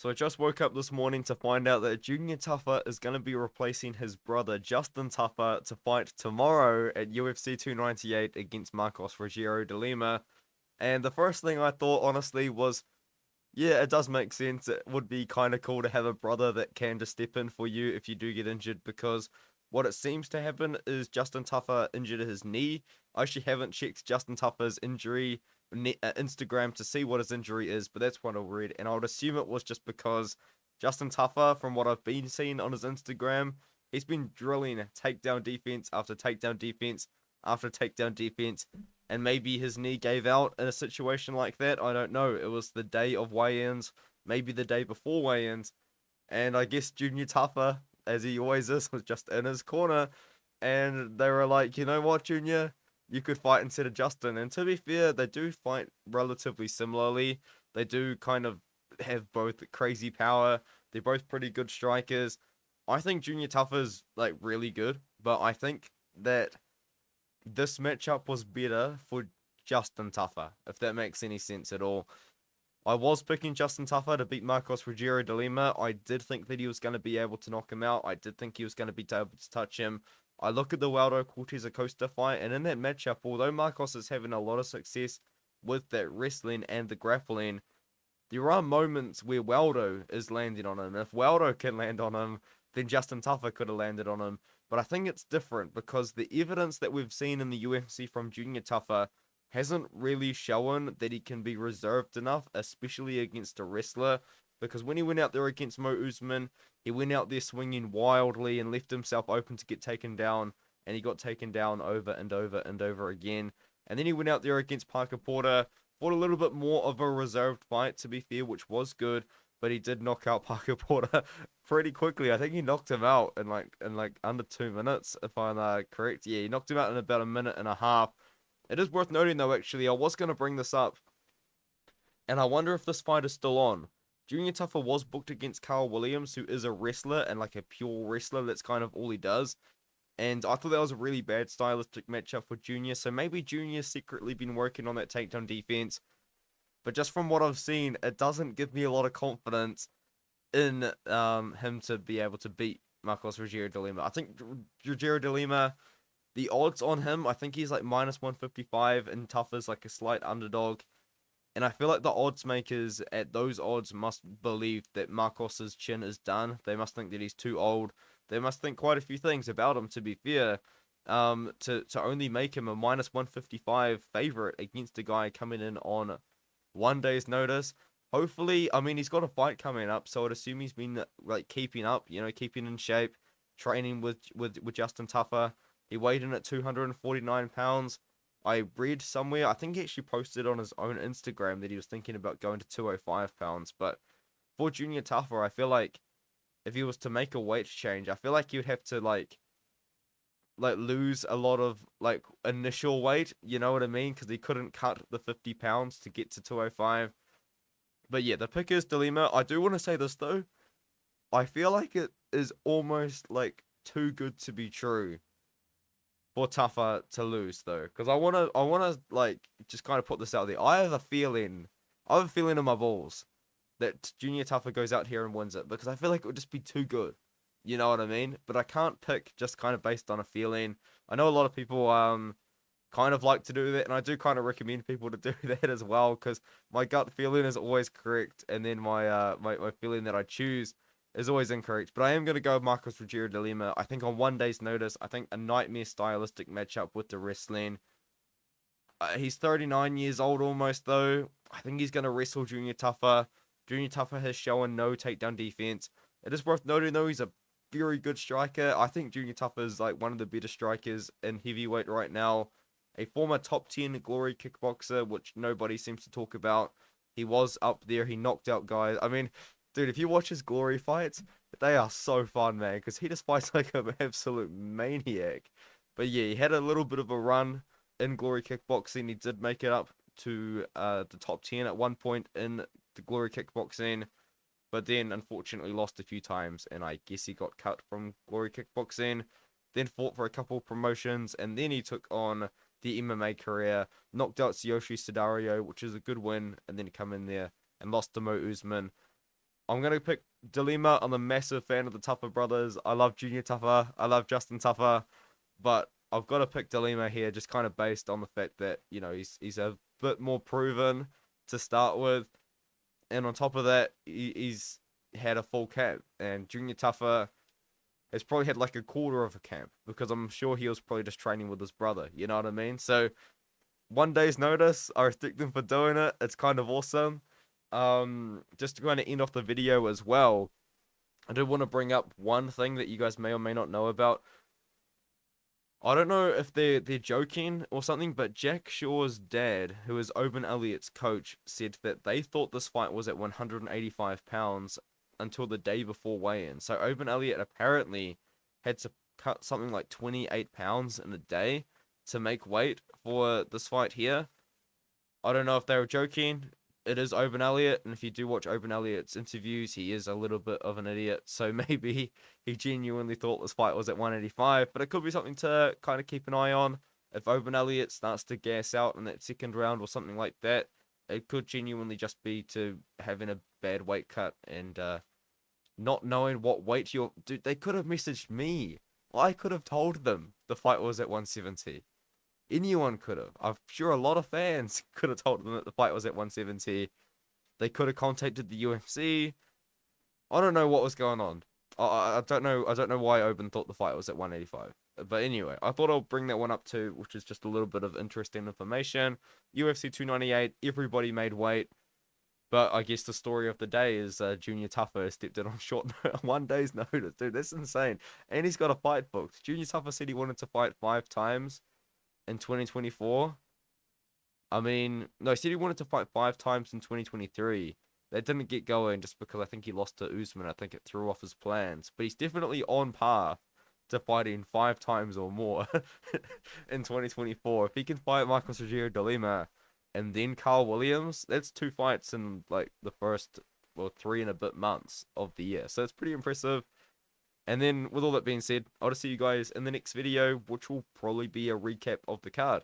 So I just woke up this morning to find out that Junior Tafa is going to be replacing his brother Justin Tafa to fight tomorrow at UFC 298 against Marcos Rogerio de Lima. And the first thing I thought, honestly, was, yeah, it does make sense. It would be kind of cool to have a brother that can just step in for you if you do get injured, because what it seems to happen is Justin Tafa injured his knee. I actually haven't checked Justin Tafa's injury Instagram to see what his injury is, but that's what I read, and I would assume it was just because Justin Tafa, from what I've been seeing on his Instagram, he's been drilling takedown defense after takedown defense after takedown defense, and maybe his knee gave out in a situation like that. I don't know. It was the day of weigh-ins, maybe the day before weigh-ins, and I guess Junior Tafa, as he always is, was just in his corner, and they were like, you know what, Junior, you could fight instead of Justin. And to be fair, they do fight relatively similarly. They do kind of have both crazy power. They're both pretty good strikers. I think Junior Tafa is like really good, but I think that this matchup was better for Justin Tafa, if that makes any sense at all. I was picking Justin Tafa to beat Marcos Rogerio de Lima. I did think that he was going to be able to knock him out. I did think he was going to be able to touch him. I look at the Waldo Cortez Acosta fight, and in that matchup, although Marcos is having a lot of success with that wrestling and the grappling, there are moments where Waldo is landing on him. If Waldo can land on him, then Justin Tafa could have landed on him. But I think it's different because the evidence that we've seen in the UFC from Junior Tafa hasn't really shown that he can be reserved enough, especially against a wrestler. Because when he went out there against Mo Usman, he went out there swinging wildly and left himself open to get taken down, and he got taken down over and over and over again. And then he went out there against Parker Porter, fought a little bit more of a reserved fight, to be fair, which was good, but he did knock out Parker Porter pretty quickly. I think he knocked him out in like under 2 minutes, if I'm correct. Yeah, he knocked him out in about a minute and a half. It is worth noting, though, actually, I was going to bring this up, and I wonder if this fight is still on. Junior Tuffer was booked against Carl Williams, who is a wrestler and like a pure wrestler. That's kind of all he does. And I thought that was a really bad stylistic matchup for Junior. So maybe Junior's secretly been working on that takedown defense. But just from what I've seen, it doesn't give me a lot of confidence in him to be able to beat Marcos Rogerio de Lima. I think Rogerio de Lima, the odds on him, I think he's like minus 155, and Tuffer's like a slight underdog. And I feel like the odds makers at those odds must believe that Marcos's chin is done. They must think that he's too old. They must think quite a few things about him, to be fair. To only make him a minus 155 favorite against a guy coming in on 1 day's notice. Hopefully, I mean, he's got a fight coming up, so I'd assume he's been like keeping up, keeping in shape, training with Justin Tuffer. He weighed in at 249 pounds. I read somewhere, I think he actually posted on his own Instagram that he was thinking about going to 205 pounds. But for Junior Tafa, I feel like if he was to make a weight change, I feel like he would have to like lose a lot of like initial weight, you know what I mean? Because he couldn't cut the 50 pounds to get to 205. But yeah, the pick is Dilema. I do want to say this though. I feel like it is almost like too good to be true for Tafa to lose though, because I wanna like just kind of put this out there. I have a feeling in my balls that Junior Tafa goes out here and wins it, because I feel like it would just be too good. You know what I mean? But I can't pick just kind of based on a feeling. I know a lot of people kind of like to do that, and I do kind of recommend people to do that as well, because my gut feeling is always correct, and then my feeling that I choose is always incorrect. But I am going to go with Marcos Ruggiero de Lima. I think on 1 day's notice, I think a nightmare stylistic matchup with the wrestling. He's 39 years old almost, though. I think he's going to wrestle Junior Tuffer. Junior Tuffer has shown no takedown defense. It is worth noting, though, he's a very good striker. I think Junior Tuffer is like one of the better strikers in heavyweight right now. A former top 10 glory kickboxer, which nobody seems to talk about. He was up there. He knocked out guys. I mean, dude, if you watch his glory fights, they are so fun, man, because he just fights like an absolute maniac. But yeah, he had a little bit of a run in glory kickboxing. He did make it up to the top 10 at one point in the glory kickboxing, but then unfortunately lost a few times, and I guess he got cut from glory kickboxing. Then fought for a couple of promotions, and then he took on the MMA career, knocked out Tsuyoshi Sidario, which is a good win, and then come in there and lost to Mo Usman. I'm gonna pick De Lima. I'm a massive fan of the Tafa brothers. I love Junior Tafa. I love Justin Tafa, but I've got to pick De Lima here, just kind of based on the fact that he's a bit more proven to start with, and on top of that, he's had a full camp, and Junior Tafa has probably had like a quarter of a camp because I'm sure he was probably just training with his brother. You know what I mean? So 1 day's notice. I respect them for doing it. It's kind of awesome. Just to kind of end off the video as well, I did want to bring up one thing that you guys may or may not know about. I don't know if they're joking or something, but Jack Shaw's dad, who is Oban Elliott's coach, said that they thought this fight was at 185 pounds until the day before weigh-in. So Oban Elliott apparently had to cut something like 28 pounds in a day to make weight for this fight here. I don't know if they were joking. It is Oban Elliott, and if you do watch Oban Elliott's interviews, he is a little bit of an idiot. So maybe he genuinely thought this fight was at 185, but it could be something to kind of keep an eye on. If Oban Elliott starts to gas out in that second round or something like that, it could genuinely just be to having a bad weight cut and not knowing what weight you're. Dude, they could have messaged me. I could have told them the fight was at 170. Anyone could have. I'm sure a lot of fans could have told them that the fight was at 170. They could have contacted the UFC. I don't know what was going on. I don't know. I don't know why Oban thought the fight was at 185. But anyway, I thought I'll bring that one up too, which is just a little bit of interesting information. UFC 298. Everybody made weight. But I guess the story of the day is Junior Tafa stepped in on short 1 day's notice. Dude, that's insane. And he's got a fight booked. Junior Tafa said he wanted to fight 5 times in 2024. I mean, no, he said he wanted to fight 5 times in 2023. That didn't get going just because I think he lost to Usman. I think it threw off his plans. But he's definitely on par to fighting 5 times or more in 2024. If he can fight Marcos Rogerio de Lima and then Carl Williams, that's 2 fights in like the first, well, 3 and a bit months of the year. So it's pretty impressive. And then with all that being said, I'll just see you guys in the next video, which will probably be a recap of the card.